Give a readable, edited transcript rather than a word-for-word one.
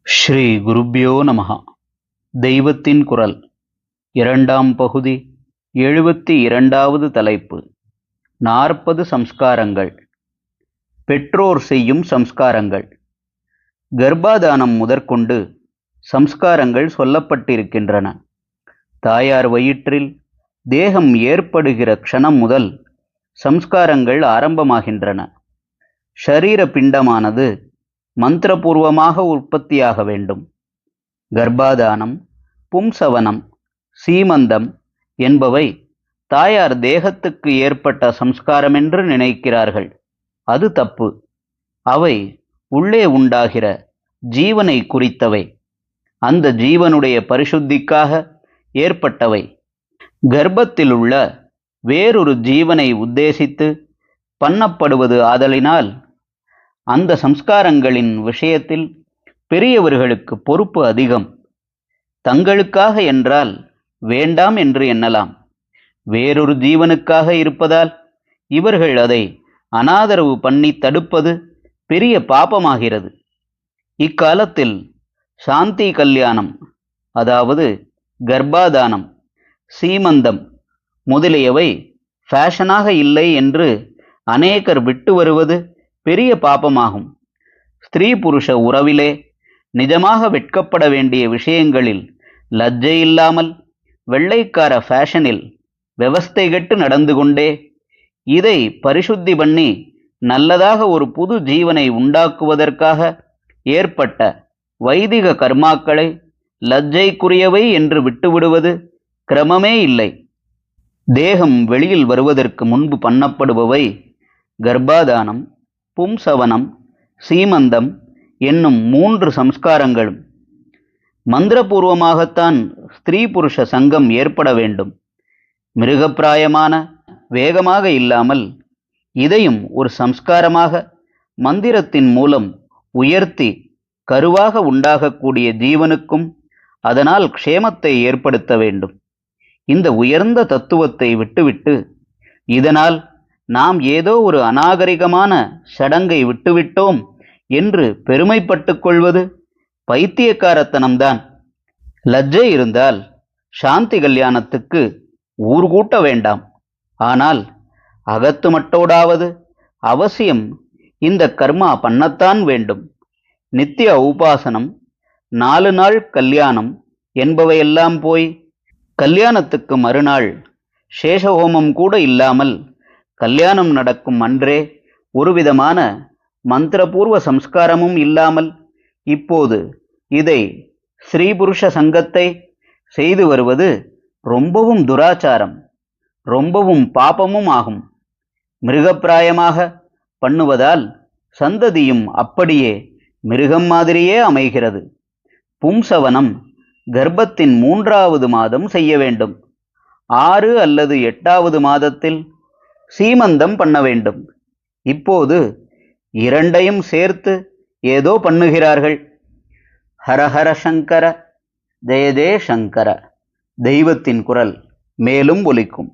ஸ்ரீ குருப்யோ நமஹ. தெய்வத்தின் குரல் இரண்டாம் பகுதி 72வது தலைப்பு. 40 சம்ஸ்காரங்கள். பெற்றோர் செய்யும் சம்ஸ்காரங்கள். கர்ப்பாதானம் முதற்கொண்டு சம்ஸ்காரங்கள் சொல்லப்பட்டிருக்கின்றன. தாயார் வயிற்றில் தேகம் ஏற்படுகிற க்ஷணம் முதல் சம்ஸ்காரங்கள் ஆரம்பமாகின்றன. ஷரீர பிண்டமானது மந்திரபூர்வமாக உற்பத்தியாக வேண்டும். கர்ப்பாதானம், பும்சவனம், சீமந்தம் என்பவை தாயார் தேகத்துக்கு ஏற்பட்ட சம்ஸ்காரமென்று நினைக்கிறார்கள். அது தப்பு. அவை உள்ளே உண்டாகிற ஜீவனை குறித்தவை. அந்த ஜீவனுடைய பரிசுத்திக்காக ஏற்பட்டவை. கர்ப்பத்தில் உள்ள வேறொரு ஜீவனை உத்தேசித்து பண்ணப்படுவது ஆதலினால் அந்த சம்ஸ்காரங்களின் விஷயத்தில் பெரியவர்களுக்கு பொறுப்பு அதிகம். தங்களுக்காக என்றால் வேண்டாம் என்று எண்ணலாம். வேறொரு ஜீவனுக்காக இருப்பதால் இவர்கள் அதை அனாதரவு பண்ணி தடுப்பது பெரிய பாபமாகிறது. இக்காலத்தில் சாந்தி கல்யாணம், அதாவது கர்ப்பாதானம், சீமந்தம் முதலியவை ஃபேஷனாக இல்லை என்று அநேகர் விட்டு வருவது பெரிய பாபமாகும். ஸ்திரீ புருஷ உறவிலே நிஜமாக வெட்கப்பட வேண்டிய விஷயங்களில் லஜ்ஜை இல்லாமல் வெள்ளைக்கார ஃபேஷனில் விவஸ்தை கெட்டு நடந்து கொண்டே இதை பரிசுத்தி பண்ணி நல்லதாக ஒரு புது ஜீவனை உண்டாக்குவதற்காக ஏற்பட்ட வைதிக கர்மாக்களை லஜ்ஜைக்குரியவை என்று விட்டுவிடுவது கிரமமே இல்லை. தேகம் வெளியில் வருவதற்கு முன்பு பண்ணப்படுபவை கர்ப்பாதானம், பும்சவனம், சீமந்தம் என்னும் 3 சம்ஸ்காரங்களும். மந்திரபூர்வமாகத்தான் ஸ்திரீ புருஷ சங்கம் ஏற்பட வேண்டும். மிருகப்பிராயமான வேகமாக இல்லாமல் இதையும் ஒரு சம்ஸ்காரமாக மந்திரத்தின் மூலம் உயர்த்தி கருவாக உண்டாகக்கூடிய ஜீவனுக்கும் அதனால் க்ஷேமத்தை ஏற்படுத்த வேண்டும். இந்த உயர்ந்த தத்துவத்தை விட்டுவிட்டு இதனால் நாம் ஏதோ ஒரு அநாகரிகமான சடங்கை விட்டுவிட்டோம் என்று பெருமைப்பட்டு கொள்வது பைத்தியக்காரத்தனம்தான். லஜ்ஜை இருந்தால் சாந்தி கல்யாணத்துக்கு ஊர் கூட்ட வேண்டாம். ஆனால் அகத்து மட்டோடாவது அவசியம் இந்த கர்மா பண்ணத்தான் வேண்டும். நித்திய உபாசனம், 4 நாள் கல்யாணம் என்பவையெல்லாம் போய் கல்யாணத்துக்கு மறுநாள் சேஷஹோமம் கூட இல்லாமல் கல்யாணம் நடக்கும் அன்றே ஒருவிதமான மந்திரபூர்வ சம்ஸ்காரமும் இல்லாமல் இப்போது இதை ஸ்ரீபுருஷ சங்கத்தை செய்து வருவது ரொம்பவும் துராச்சாரம், ரொம்பவும் பாபமும் ஆகும். மிருகப்பிராயமாக பண்ணுவதால் சந்ததியும் அப்படியே மிருகம் மாதிரியே அமைகிறது. பும்சவனம் கர்ப்பத்தின் 3வது மாதம் செய்ய வேண்டும். 6 அல்லது 8வது மாதத்தில் சீமந்தம் பண்ண வேண்டும். இப்போது இரண்டையும் சேர்த்து ஏதோ பண்ணுகிறார்கள். ஹரஹர சங்கர, ஜெய ஜெய சங்கர. தெய்வத்தின் குரல் மேலும் ஒலிக்கும்.